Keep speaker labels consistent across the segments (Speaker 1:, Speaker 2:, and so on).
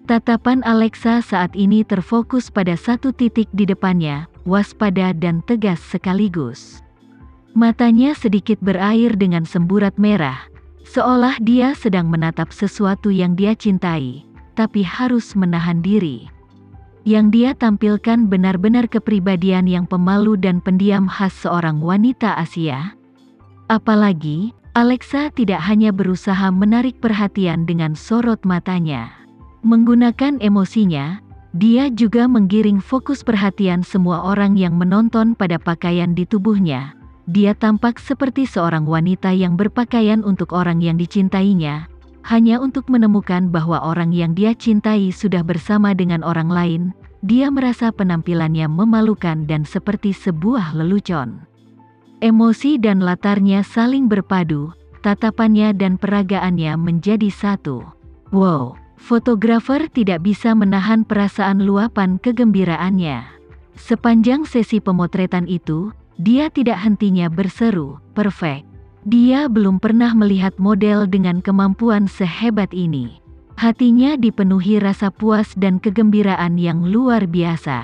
Speaker 1: Tatapan Alexa saat ini terfokus pada satu titik di depannya, waspada dan tegas sekaligus. Matanya sedikit berair dengan semburat merah, seolah dia sedang menatap sesuatu yang dia cintai, tapi harus menahan diri. Yang dia tampilkan benar-benar kepribadian yang pemalu dan pendiam khas seorang wanita Asia. Apalagi, Alexa tidak hanya berusaha menarik perhatian dengan sorot matanya. Menggunakan emosinya, dia juga menggiring fokus perhatian semua orang yang menonton pada pakaian di tubuhnya. Dia tampak seperti seorang wanita yang berpakaian untuk orang yang dicintainya, hanya untuk menemukan bahwa orang yang dia cintai sudah bersama dengan orang lain. Dia merasa penampilannya memalukan dan seperti sebuah lelucon. Emosi dan latarnya saling berpadu, tatapannya dan peragaannya menjadi satu. Wow! Fotografer tidak bisa menahan perasaan luapan kegembiraannya. Sepanjang sesi pemotretan itu, dia tidak hentinya berseru, "Perfect." Dia belum pernah melihat model dengan kemampuan sehebat ini. Hatinya dipenuhi rasa puas dan kegembiraan yang luar biasa.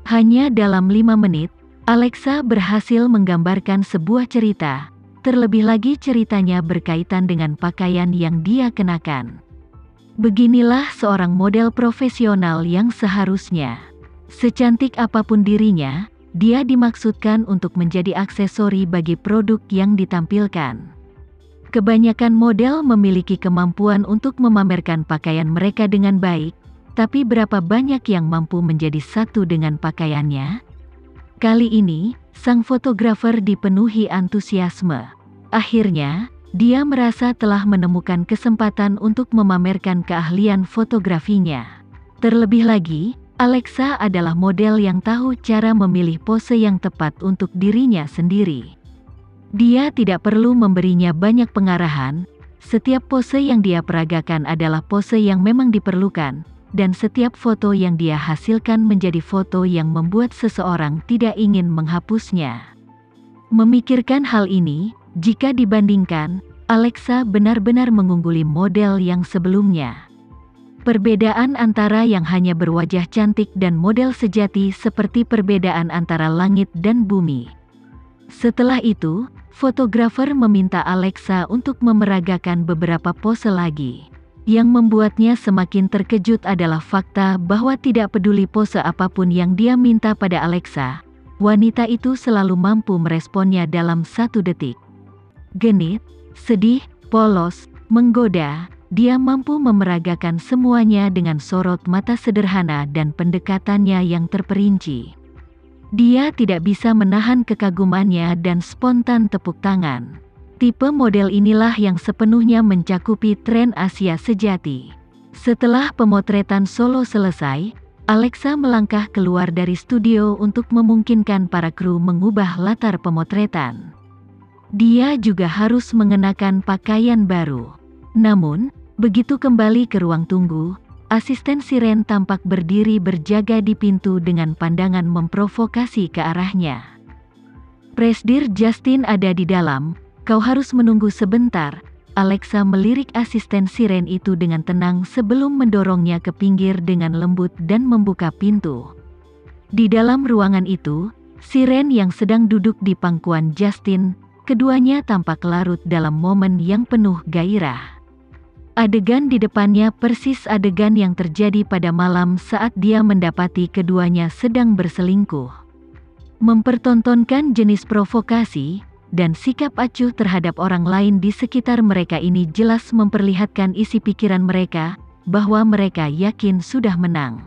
Speaker 1: Hanya dalam 5 menit, Alexa berhasil menggambarkan sebuah cerita, terlebih lagi ceritanya berkaitan dengan pakaian yang dia kenakan. Beginilah seorang model profesional yang seharusnya. Secantik apapun dirinya, dia dimaksudkan untuk menjadi aksesori bagi produk yang ditampilkan. Kebanyakan model memiliki kemampuan untuk memamerkan pakaian mereka dengan baik, tapi berapa banyak yang mampu menjadi satu dengan pakaiannya? Kali ini, sang fotografer dipenuhi antusiasme. Akhirnya, dia merasa telah menemukan kesempatan untuk memamerkan keahlian fotografinya. Terlebih lagi, Alexa adalah model yang tahu cara memilih pose yang tepat untuk dirinya sendiri. Dia tidak perlu memberinya banyak pengarahan, setiap pose yang dia peragakan adalah pose yang memang diperlukan, dan setiap foto yang dia hasilkan menjadi foto yang membuat seseorang tidak ingin menghapusnya. Memikirkan hal ini, jika dibandingkan, Alexa benar-benar mengungguli model yang sebelumnya. Perbedaan antara yang hanya berwajah cantik dan model sejati seperti perbedaan antara langit dan bumi. Setelah itu, fotografer meminta Alexa untuk memeragakan beberapa pose lagi. Yang membuatnya semakin terkejut adalah fakta bahwa tidak peduli pose apapun yang dia minta pada Alexa, wanita itu selalu mampu meresponnya dalam 1 detik. Genit, sedih, polos, menggoda, dia mampu memeragakan semuanya dengan sorot mata sederhana dan pendekatannya yang terperinci. Dia tidak bisa menahan kekagumannya dan spontan tepuk tangan. Tipe model inilah yang sepenuhnya mencakupi tren Asia sejati. Setelah pemotretan solo selesai, Alexa melangkah keluar dari studio untuk memungkinkan para kru mengubah latar pemotretan. Dia juga harus mengenakan pakaian baru. Namun, begitu kembali ke ruang tunggu, asisten Siren tampak berdiri berjaga di pintu dengan pandangan memprovokasi ke arahnya. "Presdir Justin ada di dalam, kau harus menunggu sebentar." Alexa melirik asisten Siren itu dengan tenang sebelum mendorongnya ke pinggir dengan lembut dan membuka pintu. Di dalam ruangan itu, Siren yang sedang duduk di pangkuan Justin, keduanya tampak larut dalam momen yang penuh gairah. Adegan di depannya persis adegan yang terjadi pada malam saat dia mendapati keduanya sedang berselingkuh. Mempertontonkan jenis provokasi dan sikap acuh terhadap orang lain di sekitar mereka ini jelas memperlihatkan isi pikiran mereka, bahwa mereka yakin sudah menang.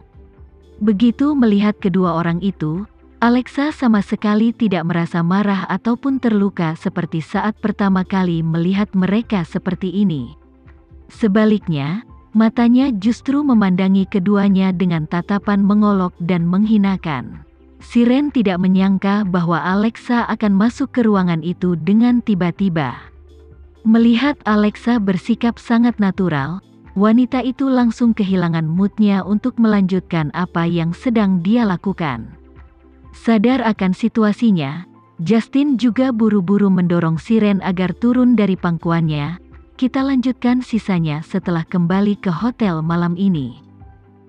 Speaker 1: Begitu melihat kedua orang itu, Alexa sama sekali tidak merasa marah ataupun terluka seperti saat pertama kali melihat mereka seperti ini. Sebaliknya, matanya justru memandangi keduanya dengan tatapan mengolok dan menghinakan. Siren tidak menyangka bahwa Alexa akan masuk ke ruangan itu dengan tiba-tiba. Melihat Alexa bersikap sangat natural, wanita itu langsung kehilangan moodnya untuk melanjutkan apa yang sedang dia lakukan. Sadar akan situasinya, Justin juga buru-buru mendorong Siren agar turun dari pangkuannya. "Kita lanjutkan sisanya setelah kembali ke hotel malam ini."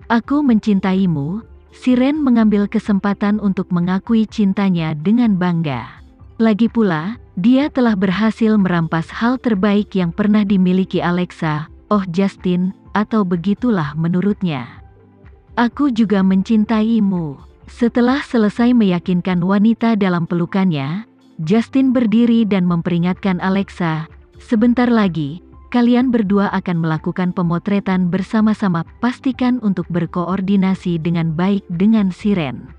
Speaker 1: Aku mencintaimu. Siren mengambil kesempatan untuk mengakui cintanya dengan bangga. Lagi pula, dia telah berhasil merampas hal terbaik yang pernah dimiliki Alexa, Justin, atau begitulah menurutnya. Aku juga mencintaimu. Setelah selesai meyakinkan wanita dalam pelukannya, Justin berdiri dan memperingatkan Alexa, sebentar lagi, kalian berdua akan melakukan pemotretan bersama-sama. Pastikan untuk berkoordinasi dengan baik dengan Siren.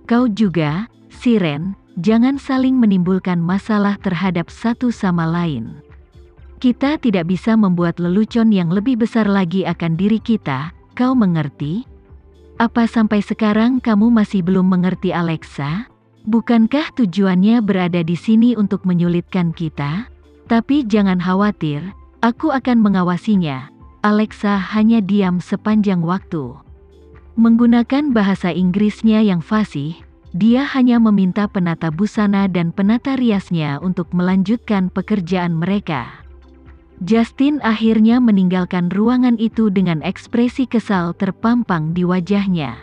Speaker 1: Kau juga, Siren, jangan saling menimbulkan masalah terhadap satu sama lain. Kita tidak bisa membuat lelucon yang lebih besar lagi akan diri kita, kau mengerti? Apa sampai sekarang kamu masih belum mengerti Alexa? Bukankah tujuannya berada di sini untuk menyulitkan kita? Tapi jangan khawatir, aku akan mengawasinya. Alexa hanya diam sepanjang waktu. Menggunakan bahasa Inggrisnya yang fasih, dia hanya meminta penata busana dan penata riasnya untuk melanjutkan pekerjaan mereka. Justin akhirnya meninggalkan ruangan itu dengan ekspresi kesal terpampang di wajahnya.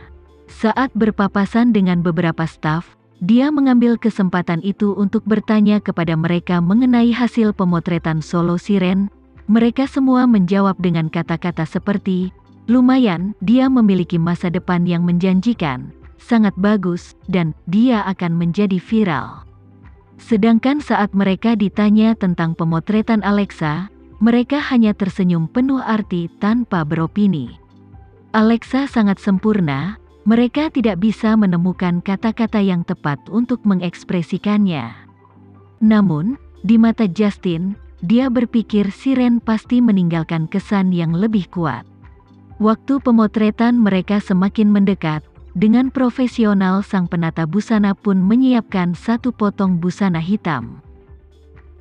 Speaker 1: Saat berpapasan dengan beberapa staf, dia mengambil kesempatan itu untuk bertanya kepada mereka mengenai hasil pemotretan solo Siren. Mereka semua menjawab dengan kata-kata seperti, lumayan, dia memiliki masa depan yang menjanjikan, sangat bagus, dan dia akan menjadi viral. Sedangkan saat mereka ditanya tentang pemotretan Alexa, mereka hanya tersenyum penuh arti tanpa beropini. Alexa sangat sempurna, mereka tidak bisa menemukan kata-kata yang tepat untuk mengekspresikannya. Namun, di mata Justin, dia berpikir Siren pasti meninggalkan kesan yang lebih kuat. Waktu pemotretan mereka semakin mendekat, dengan profesional sang penata busana pun menyiapkan satu potong busana hitam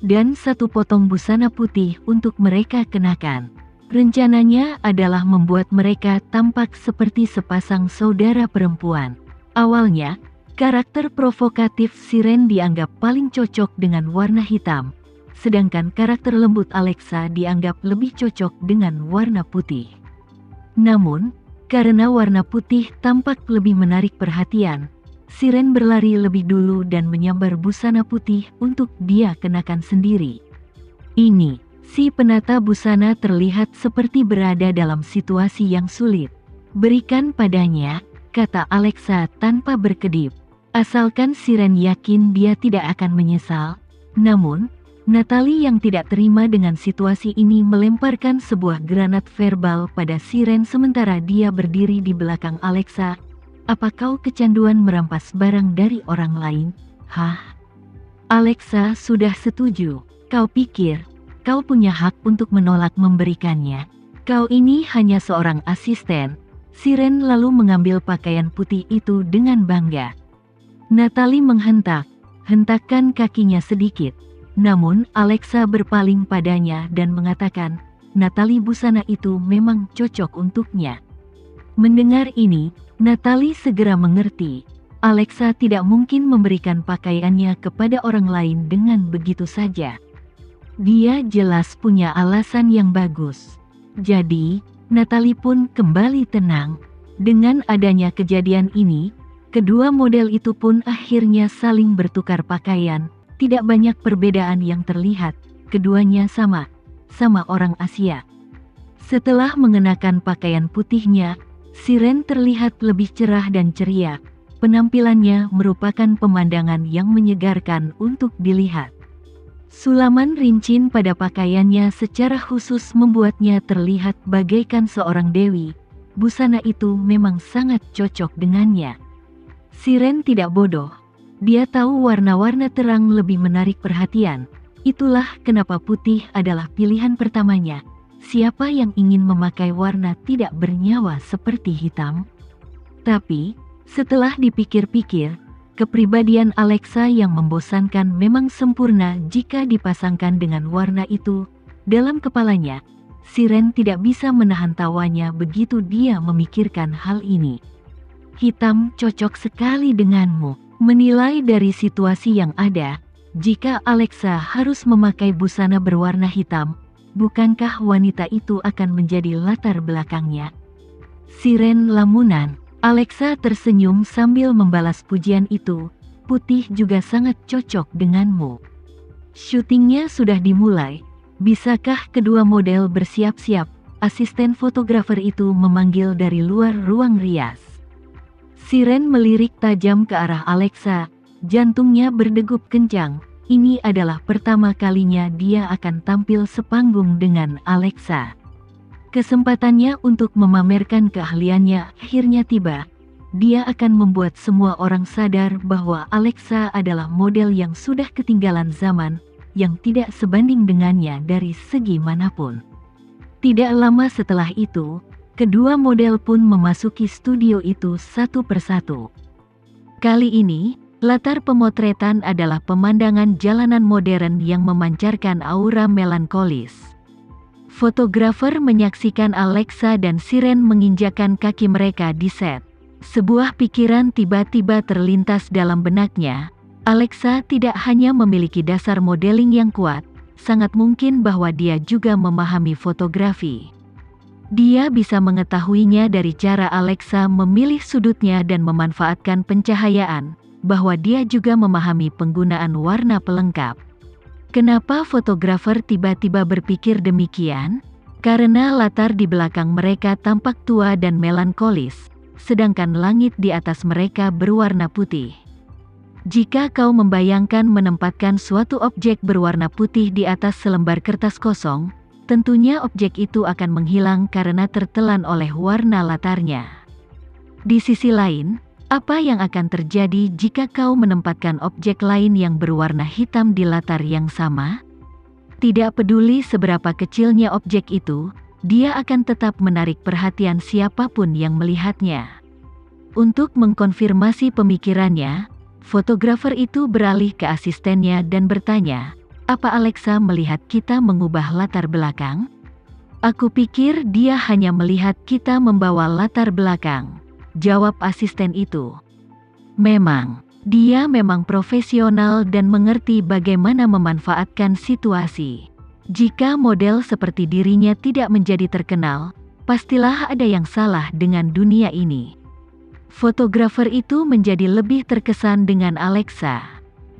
Speaker 1: dan satu potong busana putih untuk mereka kenakan. Rencananya adalah membuat mereka tampak seperti sepasang saudara perempuan. Awalnya, karakter provokatif Siren dianggap paling cocok dengan warna hitam, sedangkan karakter lembut Alexa dianggap lebih cocok dengan warna putih. Namun, karena warna putih tampak lebih menarik perhatian, Siren berlari lebih dulu dan menyambar busana putih untuk dia kenakan sendiri. Ini, si penata busana terlihat seperti berada dalam situasi yang sulit. Berikan padanya, kata Alexa tanpa berkedip. Asalkan Siren yakin dia tidak akan menyesal. Namun, Natalie yang tidak terima dengan situasi ini melemparkan sebuah granat verbal pada Siren sementara dia berdiri di belakang Alexa. Apa kau kecanduan merampas barang dari orang lain? Hah? Alexa sudah setuju. Kau pikir, kau punya hak untuk menolak memberikannya? Kau ini hanya seorang asisten. Siren lalu mengambil pakaian putih itu dengan bangga. Natalie hentakkan kakinya sedikit. Namun Alexa berpaling padanya dan mengatakan, Natalie busana itu memang cocok untuknya. Mendengar ini, Natalie segera mengerti, Alexa tidak mungkin memberikan pakaiannya kepada orang lain dengan begitu saja. Dia jelas punya alasan yang bagus. Jadi, Natalie pun kembali tenang. Dengan adanya kejadian ini, kedua model itu pun akhirnya saling bertukar pakaian. Tidak banyak perbedaan yang terlihat, keduanya sama orang Asia. Setelah mengenakan pakaian putihnya, Siren terlihat lebih cerah dan ceria. Penampilannya merupakan pemandangan yang menyegarkan untuk dilihat. Sulaman rincin pada pakaiannya secara khusus membuatnya terlihat bagaikan seorang dewi. Busana itu memang sangat cocok dengannya. Siren tidak bodoh. Dia tahu warna-warna terang lebih menarik perhatian. Itulah kenapa putih adalah pilihan pertamanya. Siapa yang ingin memakai warna tidak bernyawa seperti hitam? Tapi, setelah dipikir-pikir, kepribadian Alexa yang membosankan memang sempurna jika dipasangkan dengan warna itu. Dalam kepalanya, Siren tidak bisa menahan tawanya begitu dia memikirkan hal ini. Hitam cocok sekali denganmu. Menilai dari situasi yang ada, jika Alexa harus memakai busana berwarna hitam, bukankah wanita itu akan menjadi latar belakangnya? Siren lamunan. Alexa tersenyum sambil membalas pujian itu. Putih juga sangat cocok denganmu. Syutingnya sudah dimulai. Bisakah kedua model bersiap-siap? Asisten fotografer itu memanggil dari luar ruang rias. Siren melirik tajam ke arah Alexa. Jantungnya berdegup kencang. Ini adalah pertama kalinya dia akan tampil sepanggung dengan Alexa. Kesempatannya untuk memamerkan keahliannya akhirnya tiba. Dia akan membuat semua orang sadar bahwa Alexa adalah model yang sudah ketinggalan zaman, yang tidak sebanding dengannya dari segi manapun. Tidak lama setelah itu, kedua model pun memasuki studio itu satu persatu. Kali ini, latar pemotretan adalah pemandangan jalanan modern yang memancarkan aura melankolis. Fotografer menyaksikan Alexa dan Siren menginjakkan kaki mereka di set. Sebuah pikiran tiba-tiba terlintas dalam benaknya. Alexa tidak hanya memiliki dasar modeling yang kuat, sangat mungkin bahwa dia juga memahami fotografi. Dia bisa mengetahuinya dari cara Alexa memilih sudutnya dan memanfaatkan pencahayaan, bahwa dia juga memahami penggunaan warna pelengkap. Kenapa fotografer tiba-tiba berpikir demikian? Karena latar di belakang mereka tampak tua dan melankolis, sedangkan langit di atas mereka berwarna putih. Jika kau membayangkan menempatkan suatu objek berwarna putih di atas selembar kertas kosong, tentunya objek itu akan menghilang karena tertelan oleh warna latarnya. Di sisi lain, apa yang akan terjadi jika kau menempatkan objek lain yang berwarna hitam di latar yang sama? Tidak peduli seberapa kecilnya objek itu, dia akan tetap menarik perhatian siapapun yang melihatnya. Untuk mengkonfirmasi pemikirannya, fotografer itu beralih ke asistennya dan bertanya, "Apa Alexa melihat kita mengubah latar belakang?" "Aku pikir dia hanya melihat kita membawa latar belakang," jawab asisten itu. Dia memang profesional dan mengerti bagaimana memanfaatkan situasi. Jika model seperti dirinya tidak menjadi terkenal, pastilah ada yang salah dengan dunia ini. Fotografer itu menjadi lebih terkesan dengan Alexa.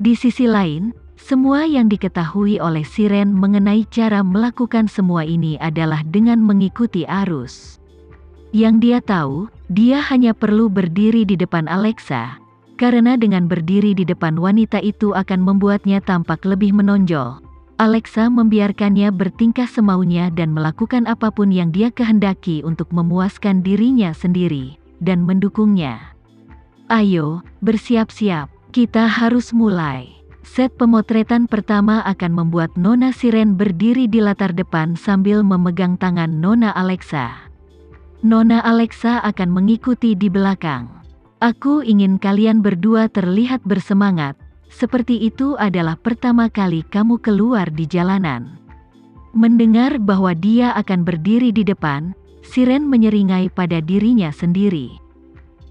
Speaker 1: Di sisi lain, semua yang diketahui oleh Siren mengenai cara melakukan semua ini adalah dengan mengikuti arus. Yang dia tahu, dia hanya perlu berdiri di depan Alexa, karena dengan berdiri di depan wanita itu akan membuatnya tampak lebih menonjol. Alexa membiarkannya bertingkah semaunya dan melakukan apapun yang dia kehendaki untuk memuaskan dirinya sendiri, dan mendukungnya. "Ayo, bersiap-siap, kita harus mulai." Set pemotretan pertama akan membuat Nona Siren berdiri di latar depan sambil memegang tangan Nona Alexa. Nona Alexa akan mengikuti di belakang. "Aku ingin kalian berdua terlihat bersemangat, seperti itu adalah pertama kali kamu keluar di jalanan." Mendengar bahwa dia akan berdiri di depan, Siren menyeringai pada dirinya sendiri.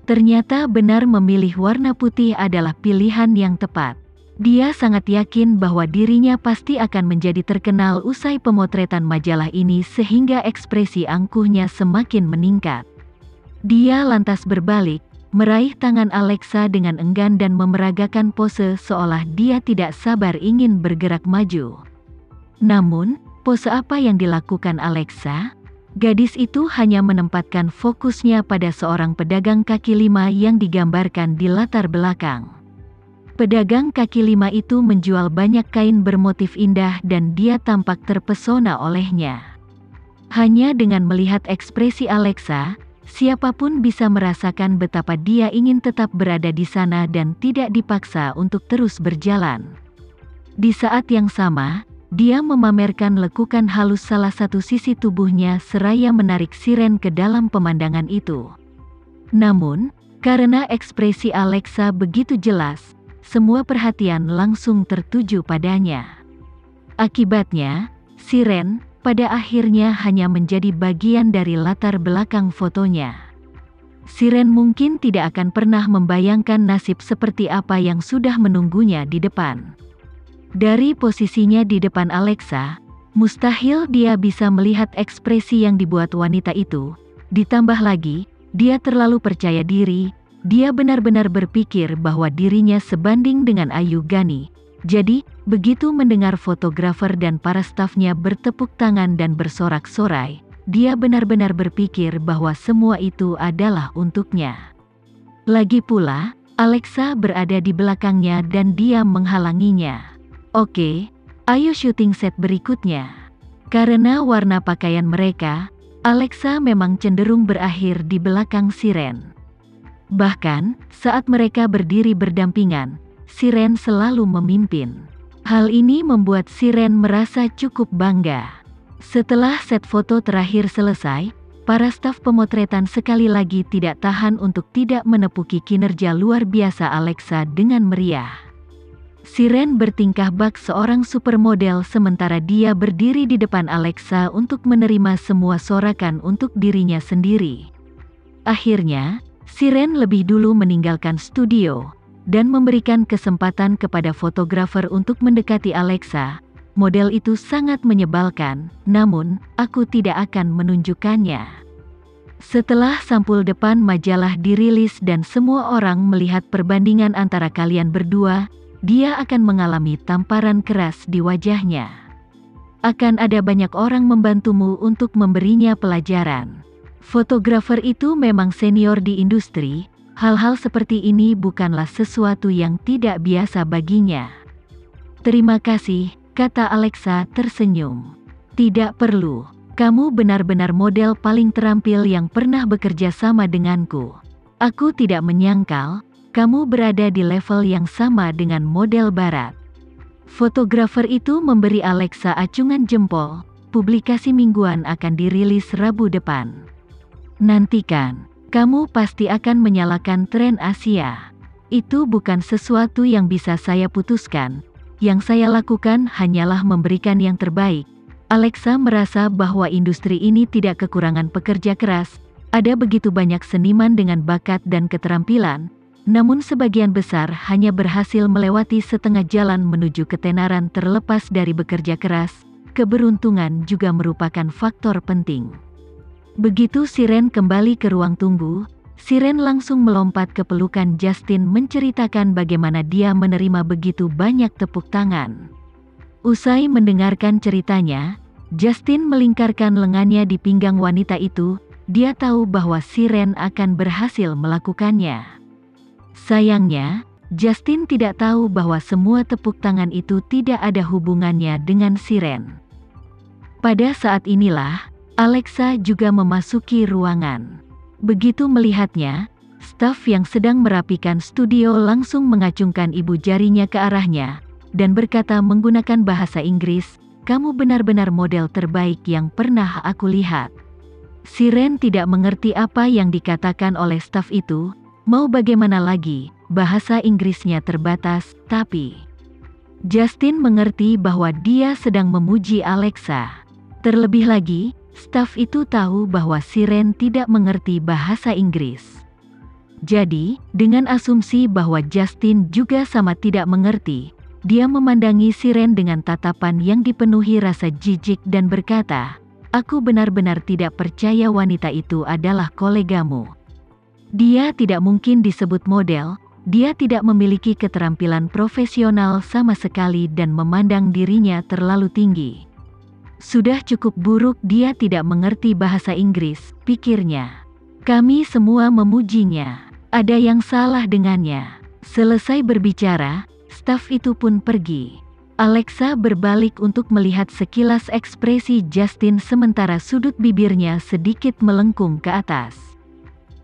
Speaker 1: Ternyata benar memilih warna putih adalah pilihan yang tepat. Dia sangat yakin bahwa dirinya pasti akan menjadi terkenal usai pemotretan majalah ini sehingga ekspresi angkuhnya semakin meningkat. Dia lantas berbalik, meraih tangan Alexa dengan enggan dan memeragakan pose seolah dia tidak sabar ingin bergerak maju. Namun, pose apa yang dilakukan Alexa? Gadis itu hanya menempatkan fokusnya pada seorang pedagang kaki lima yang digambarkan di latar belakang. Pedagang kaki lima itu menjual banyak kain bermotif indah dan dia tampak terpesona olehnya. Hanya dengan melihat ekspresi Alexa, siapapun bisa merasakan betapa dia ingin tetap berada di sana dan tidak dipaksa untuk terus berjalan. Di saat yang sama, dia memamerkan lekukan halus salah satu sisi tubuhnya seraya menarik Siren ke dalam pemandangan itu. Namun, karena ekspresi Alexa begitu jelas, semua perhatian langsung tertuju padanya. Akibatnya, Siren pada akhirnya hanya menjadi bagian dari latar belakang fotonya. Siren mungkin tidak akan pernah membayangkan nasib seperti apa yang sudah menunggunya di depan. Dari posisinya di depan Alexa, mustahil dia bisa melihat ekspresi yang dibuat wanita itu, Ditambah lagi, dia terlalu percaya diri, dia benar-benar berpikir bahwa dirinya sebanding dengan Ayu Gani. Jadi, begitu mendengar fotografer dan para stafnya bertepuk tangan dan bersorak-sorai, dia benar-benar berpikir bahwa semua itu adalah untuknya. Lagi pula, Alexa berada di belakangnya dan dia menghalanginya. Oke, ayo syuting set berikutnya. Karena warna pakaian mereka, Alexa memang cenderung berakhir di belakang Shiren. Bahkan, saat mereka berdiri berdampingan, Shiren selalu memimpin. Hal ini membuat Shiren merasa cukup bangga. Setelah set foto terakhir selesai, para staf pemotretan sekali lagi tidak tahan untuk tidak menepuki kinerja luar biasa Alexa dengan meriah. Shiren bertingkah bak seorang supermodel sementara dia berdiri di depan Alexa untuk menerima semua sorakan untuk dirinya sendiri. Akhirnya, Shiren lebih dulu meninggalkan studio dan memberikan kesempatan kepada fotografer untuk mendekati Alexa. Model itu sangat menyebalkan, namun aku tidak akan menunjukkannya. Setelah sampul depan majalah dirilis dan semua orang melihat perbandingan antara kalian berdua, dia akan mengalami tamparan keras di wajahnya. Akan ada banyak orang membantumu untuk memberinya pelajaran. Fotografer itu memang senior di industri, hal-hal seperti ini bukanlah sesuatu yang tidak biasa baginya. Terima kasih, kata Alexa tersenyum. Tidak perlu, kamu benar-benar model paling terampil yang pernah bekerja sama denganku. Aku tidak menyangkal, kamu berada di level yang sama dengan model barat. Fotografer itu memberi Alexa acungan jempol, publikasi mingguan akan dirilis Rabu depan. Nantikan, kamu pasti akan menyalakan tren Asia. Itu bukan sesuatu yang bisa saya putuskan. Yang saya lakukan hanyalah memberikan yang terbaik. Alexa merasa bahwa industri ini tidak kekurangan pekerja keras. Ada begitu banyak seniman dengan bakat dan keterampilan, namun sebagian besar hanya berhasil melewati setengah jalan menuju ketenaran. Terlepas dari bekerja keras, keberuntungan juga merupakan faktor penting. Begitu Shiren kembali ke ruang tunggu, Shiren langsung melompat ke pelukan Justin menceritakan bagaimana dia menerima begitu banyak tepuk tangan. Usai mendengarkan ceritanya, Justin melingkarkan lengannya di pinggang wanita itu. Dia tahu bahwa Shiren akan berhasil melakukannya. Sayangnya, Justin tidak tahu bahwa semua tepuk tangan itu tidak ada hubungannya dengan Shiren. Pada saat inilah, Alexa juga memasuki ruangan. Begitu melihatnya, staf yang sedang merapikan studio langsung mengacungkan ibu jarinya ke arahnya, dan berkata menggunakan bahasa Inggris, "Kamu benar-benar model terbaik yang pernah aku lihat." Shiren tidak mengerti apa yang dikatakan oleh staf itu, mau bagaimana lagi, bahasa Inggrisnya terbatas, tapi Justin mengerti bahwa dia sedang memuji Alexa. Terlebih lagi, staf itu tahu bahwa Shiren tidak mengerti bahasa Inggris. Jadi, dengan asumsi bahwa Justin juga sama tidak mengerti, dia memandangi Shiren dengan tatapan yang dipenuhi rasa jijik dan berkata, "Aku benar-benar tidak percaya wanita itu adalah kolegamu. Dia tidak mungkin disebut model, dia tidak memiliki keterampilan profesional sama sekali dan memandang dirinya terlalu tinggi. Sudah cukup buruk dia tidak mengerti bahasa Inggris," pikirnya. "Kami semua memujinya. Ada yang salah dengannya." Selesai berbicara, staf itu pun pergi. Alexa berbalik untuk melihat sekilas ekspresi Justin sementara sudut bibirnya sedikit melengkung ke atas.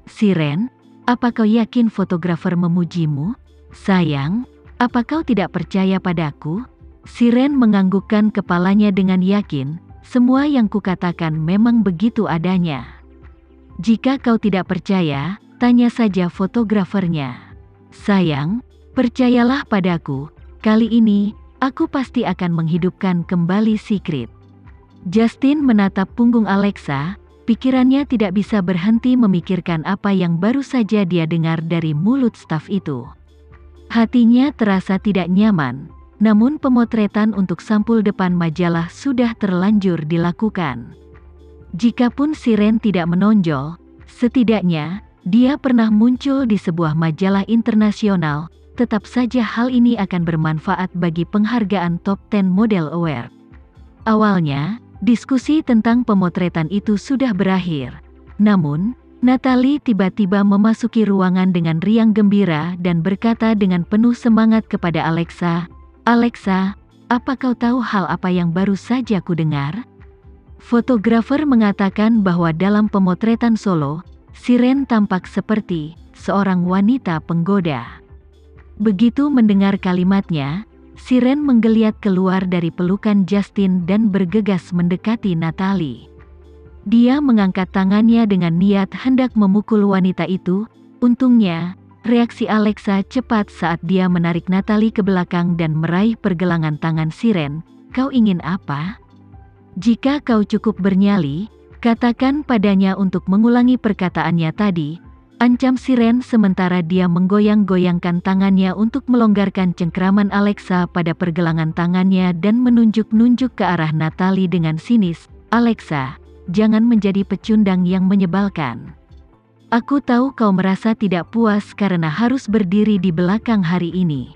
Speaker 1: "Shiren, apa kau yakin fotografer memujimu? Sayang, apa kau tidak percaya padaku?" Shiren menganggukkan kepalanya dengan yakin, "Semua yang kukatakan memang begitu adanya. Jika kau tidak percaya, tanya saja fotografernya. Sayang, percayalah padaku, kali ini, aku pasti akan menghidupkan kembali Secret." Justin menatap punggung Alexa, pikirannya tidak bisa berhenti memikirkan apa yang baru saja dia dengar dari mulut staf itu. Hatinya terasa tidak nyaman. Namun pemotretan untuk sampul depan majalah sudah terlanjur dilakukan. Jikapun Shiren tidak menonjol, Setidaknya, dia pernah muncul di sebuah majalah internasional. Tetap saja hal ini akan bermanfaat bagi penghargaan Top 10 Model Award. Awalnya, diskusi tentang pemotretan itu sudah berakhir. Namun, Natalie tiba-tiba memasuki ruangan dengan riang gembira dan berkata dengan penuh semangat kepada Alexa, "Alexa, apa kau tahu hal apa yang baru saja kudengar?" Fotografer mengatakan bahwa dalam pemotretan solo, Siren tampak seperti seorang wanita penggoda. Begitu mendengar kalimatnya, Siren menggeliat keluar dari pelukan Justin dan bergegas mendekati Natalie. Dia mengangkat tangannya dengan niat hendak memukul wanita itu. Untungnya, reaksi Alexa cepat saat dia menarik Natalie ke belakang dan meraih pergelangan tangan Siren. "Kau ingin apa? Jika kau cukup bernyali, katakan padanya untuk mengulangi perkataannya tadi," ancam Siren sementara dia menggoyang-goyangkan tangannya untuk melonggarkan cengkraman Alexa pada pergelangan tangannya dan menunjuk-nunjuk ke arah Natalie dengan sinis. "Alexa, jangan menjadi pecundang yang menyebalkan. Aku tahu kau merasa tidak puas karena harus berdiri di belakang hari ini.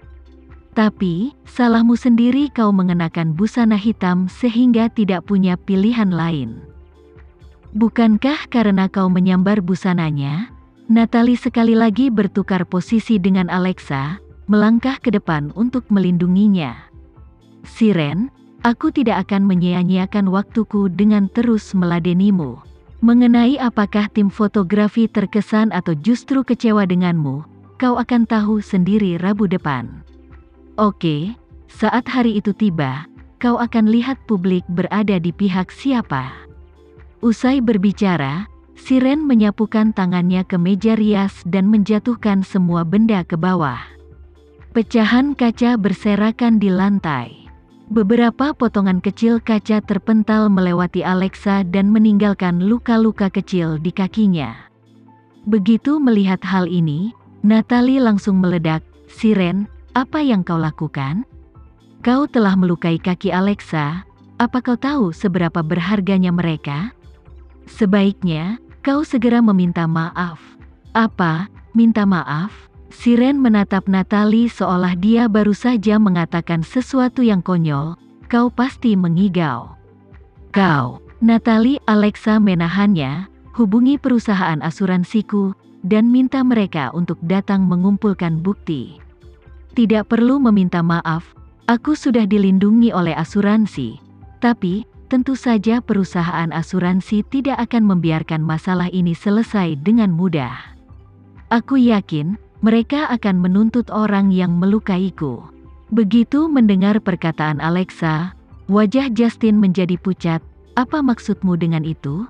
Speaker 1: Tapi, salahmu sendiri kau mengenakan busana hitam sehingga tidak punya pilihan lain. Bukankah karena kau menyambar busananya?" Natalie sekali lagi bertukar posisi dengan Alexa, melangkah ke depan untuk melindunginya. "Siren, aku tidak akan menyia-nyiakan waktuku dengan terus meladenimu. Mengenai apakah tim fotografi terkesan atau justru kecewa denganmu, kau akan tahu sendiri Rabu depan. Oke, saat hari itu tiba, kau akan lihat publik berada di pihak siapa." Usai berbicara, Siren menyapukan tangannya ke meja rias dan menjatuhkan semua benda ke bawah. Pecahan kaca berserakan di lantai. Beberapa potongan kecil kaca terpental melewati Alexa dan meninggalkan luka-luka kecil di kakinya. Begitu melihat hal ini, Natalie langsung meledak, "Siren, apa yang kau lakukan? Kau telah melukai kaki Alexa. Apa kau tahu seberapa berharganya mereka? Sebaiknya kau segera meminta maaf." "Apa? Minta maaf?" Siren menatap Natalie seolah dia baru saja mengatakan sesuatu yang konyol. "Kau pasti mengigau." "Kau." Natalie. Alexa menahannya. "Hubungi perusahaan asuransiku dan minta mereka untuk datang mengumpulkan bukti." "Tidak perlu meminta maaf, aku sudah dilindungi oleh asuransi. Tapi, tentu saja perusahaan asuransi tidak akan membiarkan masalah ini selesai dengan mudah. Aku yakin, mereka akan menuntut orang yang melukaiku." Begitu mendengar perkataan Alexa, wajah Justin menjadi pucat. "Apa maksudmu dengan itu?"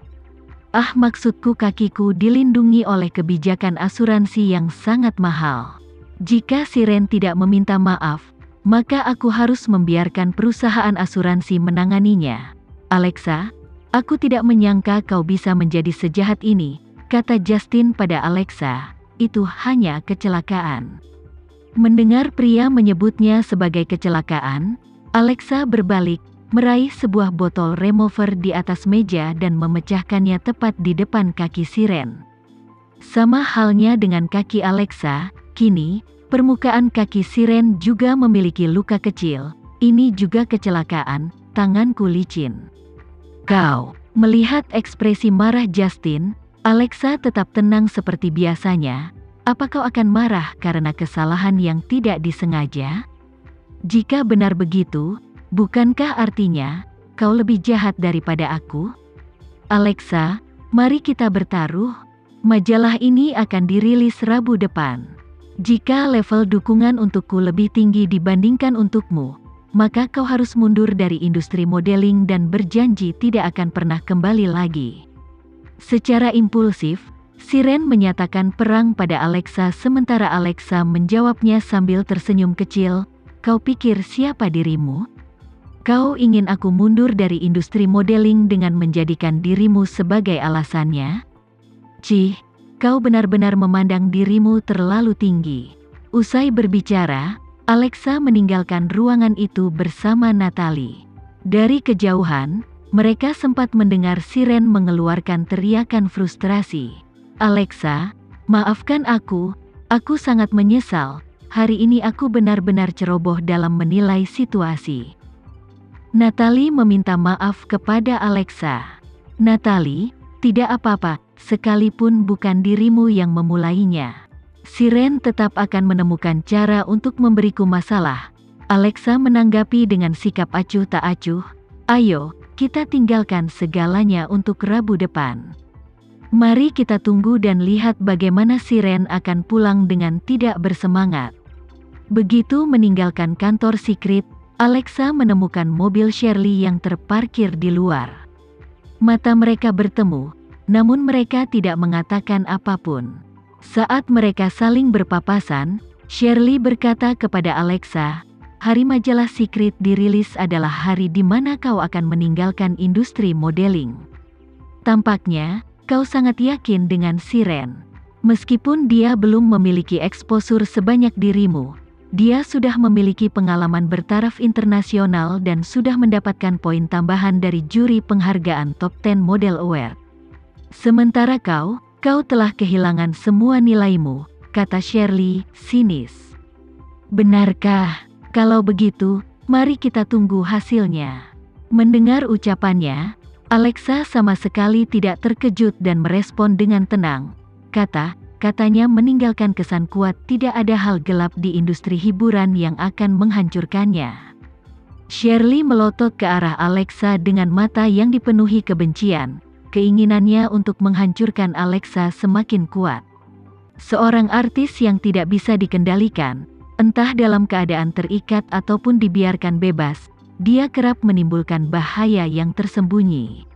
Speaker 1: "Ah, maksudku kakiku dilindungi oleh kebijakan asuransi yang sangat mahal. Jika Siren tidak meminta maaf, maka aku harus membiarkan perusahaan asuransi menanganinya." "Alexa, aku tidak menyangka kau bisa menjadi sejahat ini," kata Justin pada Alexa. "Itu hanya kecelakaan." Mendengar pria menyebutnya sebagai kecelakaan, Alexa berbalik, meraih sebuah botol remover di atas meja dan memecahkannya tepat di depan kaki Siren. Sama halnya dengan kaki Alexa, kini, permukaan kaki Siren juga memiliki luka kecil. "Ini juga kecelakaan, tanganku licin." "Kau." Melihat ekspresi marah Justin, Alexa tetap tenang seperti biasanya. "Apa kau akan marah karena kesalahan yang tidak disengaja? Jika benar begitu, bukankah artinya kau lebih jahat daripada aku? Alexa, mari kita bertaruh. Majalah ini akan dirilis Rabu depan. Jika level dukungan untukku lebih tinggi dibandingkan untukmu, maka kau harus mundur dari industri modeling dan berjanji tidak akan pernah kembali lagi." Secara impulsif, Siren menyatakan perang pada Alexa sementara Alexa menjawabnya sambil tersenyum kecil. "Kau pikir siapa dirimu? Kau ingin aku mundur dari industri modeling dengan menjadikan dirimu sebagai alasannya? Cih, kau benar-benar memandang dirimu terlalu tinggi." Usai berbicara, Alexa meninggalkan ruangan itu bersama Natalie. Dari kejauhan, mereka sempat mendengar Siren mengeluarkan teriakan frustrasi. Alexa, maafkan aku sangat menyesal. Hari ini aku benar-benar ceroboh dalam menilai situasi. Natalie meminta maaf kepada Alexa. Natalie, tidak apa-apa, sekalipun bukan dirimu yang memulainya. Siren tetap akan menemukan cara untuk memberiku masalah. Alexa menanggapi dengan sikap acuh tak acuh. Ayo, kita tinggalkan segalanya untuk Rabu depan. Mari kita tunggu dan lihat bagaimana Siren akan pulang dengan tidak bersemangat. Begitu meninggalkan kantor Secret, Alexa menemukan mobil Shirley yang terparkir di luar. Mata mereka bertemu, namun mereka tidak mengatakan apapun. Saat mereka saling berpapasan, Shirley berkata kepada Alexa, "Hari majalah Secret dirilis adalah hari di mana kau akan meninggalkan industri modeling. Tampaknya, kau sangat yakin dengan Siren. Meskipun dia belum memiliki eksposur sebanyak dirimu, dia sudah memiliki pengalaman bertaraf internasional dan sudah mendapatkan poin tambahan dari juri penghargaan Top 10 Model Award. Sementara kau telah kehilangan semua nilaimu," kata Shirley, sinis. "Benarkah? Kalau begitu, mari kita tunggu hasilnya." Mendengar ucapannya, Alexa sama sekali tidak terkejut dan merespon dengan tenang. Katanya meninggalkan kesan kuat tidak ada hal gelap di industri hiburan yang akan menghancurkannya. Shirley melotot ke arah Alexa dengan mata yang dipenuhi kebencian. Keinginannya untuk menghancurkan Alexa semakin kuat. Seorang artis yang tidak bisa dikendalikan, entah dalam keadaan terikat ataupun dibiarkan bebas, dia kerap menimbulkan bahaya yang tersembunyi.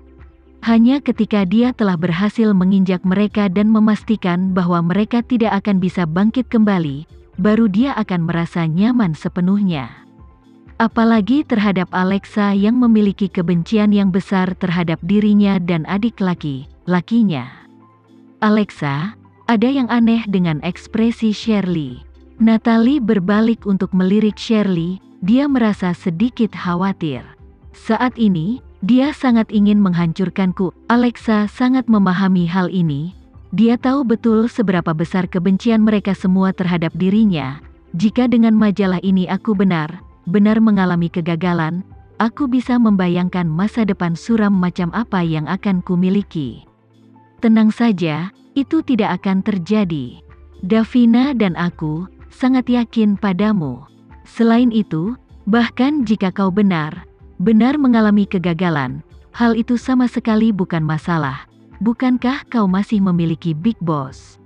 Speaker 1: Hanya ketika dia telah berhasil menginjak mereka dan memastikan bahwa mereka tidak akan bisa bangkit kembali, baru dia akan merasa nyaman sepenuhnya. Apalagi terhadap Alexa yang memiliki kebencian yang besar terhadap dirinya dan adik laki-lakinya. "Alexa, ada yang aneh dengan ekspresi Shirley." Natalie berbalik untuk melirik Shirley, dia merasa sedikit khawatir. "Saat ini, dia sangat ingin menghancurkanku." Alexa sangat memahami hal ini. Dia tahu betul seberapa besar kebencian mereka semua terhadap dirinya. "Jika dengan majalah ini aku benar mengalami kegagalan, aku bisa membayangkan masa depan suram macam apa yang akan kumiliki." "Tenang saja, itu tidak akan terjadi. Davina dan aku sangat yakin padamu. Selain itu, bahkan jika kau benar mengalami kegagalan, hal itu sama sekali bukan masalah. Bukankah kau masih memiliki Big Boss?"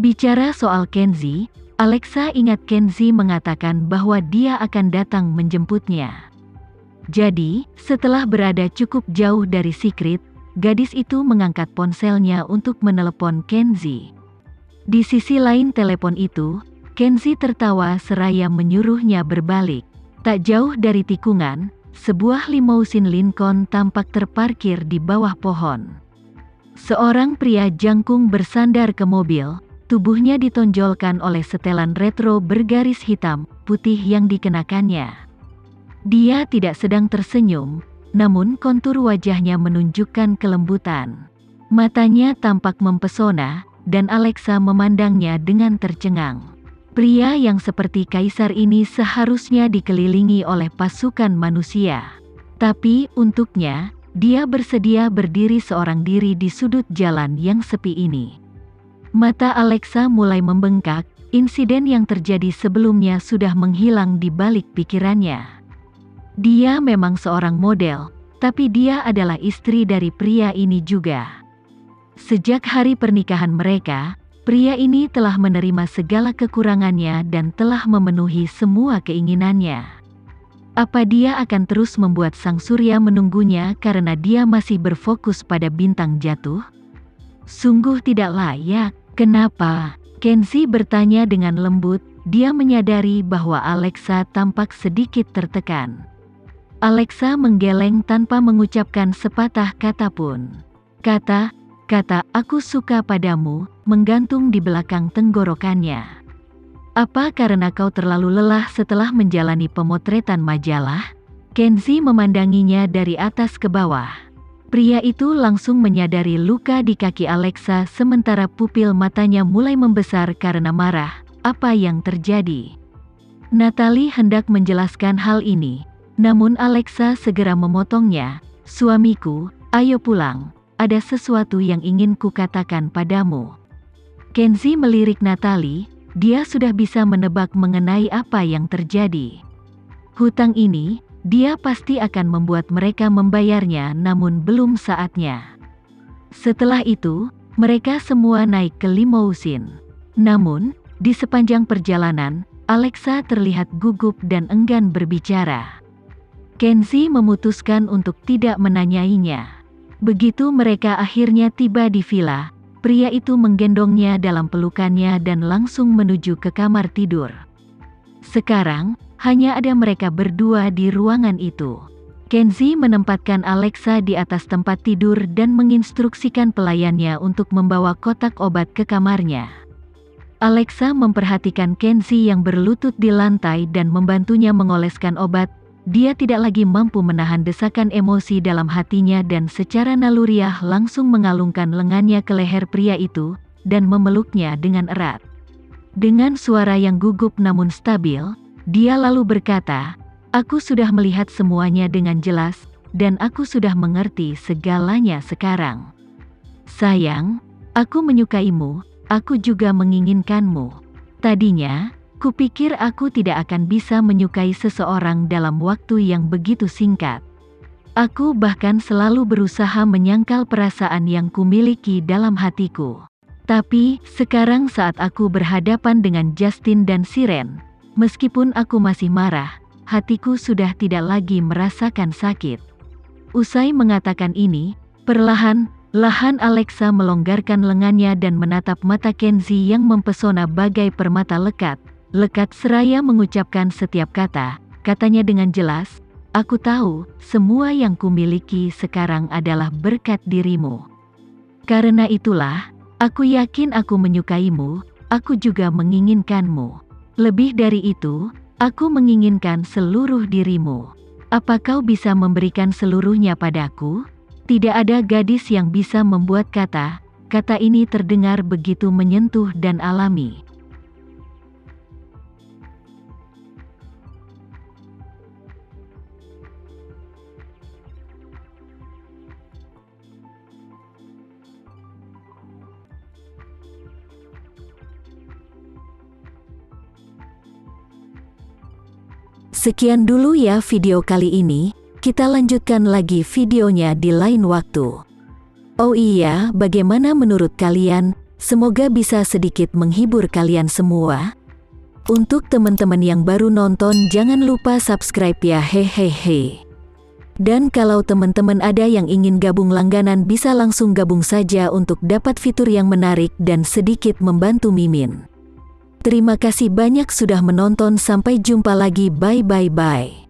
Speaker 1: Bicara soal Kenzie, Alexa ingat Kenzie mengatakan bahwa dia akan datang menjemputnya. Jadi, setelah berada cukup jauh dari Secret, gadis itu mengangkat ponselnya untuk menelepon Kenzie. Di sisi lain telepon itu, Kenzie tertawa seraya menyuruhnya berbalik. Tak jauh dari tikungan, sebuah limousin Lincoln tampak terparkir di bawah pohon. Seorang pria jangkung bersandar ke mobil, tubuhnya ditonjolkan oleh setelan retro bergaris hitam putih yang dikenakannya. Dia tidak sedang tersenyum, namun kontur wajahnya menunjukkan kelembutan. Matanya tampak mempesona, dan Alexa memandangnya dengan tercengang. Pria yang seperti kaisar ini seharusnya dikelilingi oleh pasukan manusia. Tapi untuknya, dia bersedia berdiri seorang diri di sudut jalan yang sepi ini. Mata Alexa mulai membengkak, insiden yang terjadi sebelumnya sudah menghilang di balik pikirannya. Dia memang seorang model, tapi dia adalah istri dari pria ini juga. Sejak hari pernikahan mereka, pria ini telah menerima segala kekurangannya dan telah memenuhi semua keinginannya. Apa dia akan terus membuat sang surya menunggunya karena dia masih berfokus pada bintang jatuh? Sungguh tidak layak. "Kenapa?" Kenzie bertanya dengan lembut. Dia menyadari bahwa Alexa tampak sedikit tertekan. Alexa menggeleng tanpa mengucapkan sepatah kata pun. Kata, "Aku suka padamu," menggantung di belakang tenggorokannya. "Apa karena kau terlalu lelah setelah menjalani pemotretan majalah?" Kenzie memandanginya dari atas ke bawah. Pria itu langsung menyadari luka di kaki Alexa sementara pupil matanya mulai membesar karena marah. Apa yang terjadi? Natalie hendak menjelaskan hal ini, namun Alexa segera memotongnya. Suamiku, ayo pulang, ada sesuatu yang ingin kukatakan padamu. Kenzie melirik Natalie, dia sudah bisa menebak mengenai apa yang terjadi. Hutang ini, dia pasti akan membuat mereka membayarnya namun belum saatnya. Setelah itu, mereka semua naik ke limousin. Namun, di sepanjang perjalanan, Alexa terlihat gugup dan enggan berbicara. Kenzie memutuskan untuk tidak menanyainya. Begitu mereka akhirnya tiba di villa, pria itu menggendongnya dalam pelukannya dan langsung menuju ke kamar tidur. Sekarang, hanya ada mereka berdua di ruangan itu. Kenzie menempatkan Alexa di atas tempat tidur dan menginstruksikan pelayannya untuk membawa kotak obat ke kamarnya. Alexa memperhatikan Kenzie yang berlutut di lantai dan membantunya mengoleskan obat. Dia tidak lagi mampu menahan desakan emosi dalam hatinya dan secara naluriah langsung mengalungkan lengannya ke leher pria itu, dan memeluknya dengan erat. Dengan suara yang gugup namun stabil, dia lalu berkata, "Aku sudah melihat semuanya dengan jelas, dan aku sudah mengerti segalanya sekarang. Sayang, aku menyukaimu, aku juga menginginkanmu. Tadinya, kupikir aku tidak akan bisa menyukai seseorang dalam waktu yang begitu singkat. Aku bahkan selalu berusaha menyangkal perasaan yang kumiliki dalam hatiku. Tapi, sekarang saat aku berhadapan dengan Justin dan Siren, meskipun aku masih marah, hatiku sudah tidak lagi merasakan sakit." Usai mengatakan ini, perlahan-lahan Alexa melonggarkan lengannya dan menatap mata Kenzie yang mempesona bagai permata lekat seraya mengucapkan setiap kata, katanya dengan jelas, "Aku tahu, semua yang kumiliki sekarang adalah berkat dirimu. Karena itulah, aku yakin aku menyukaimu, aku juga menginginkanmu. Lebih dari itu, aku menginginkan seluruh dirimu. Apa kau bisa memberikan seluruhnya padaku?" Tidak ada gadis yang bisa membuat kata ini terdengar begitu menyentuh dan alami. Sekian dulu ya video kali ini, kita lanjutkan lagi videonya di lain waktu. Oh iya, bagaimana menurut kalian? Semoga bisa sedikit menghibur kalian semua. Untuk teman-teman yang baru nonton jangan lupa subscribe ya hehehe. Dan kalau teman-teman ada yang ingin gabung langganan bisa langsung gabung saja untuk dapat fitur yang menarik dan sedikit membantu Mimin. Terima kasih banyak sudah menonton, sampai jumpa lagi, bye.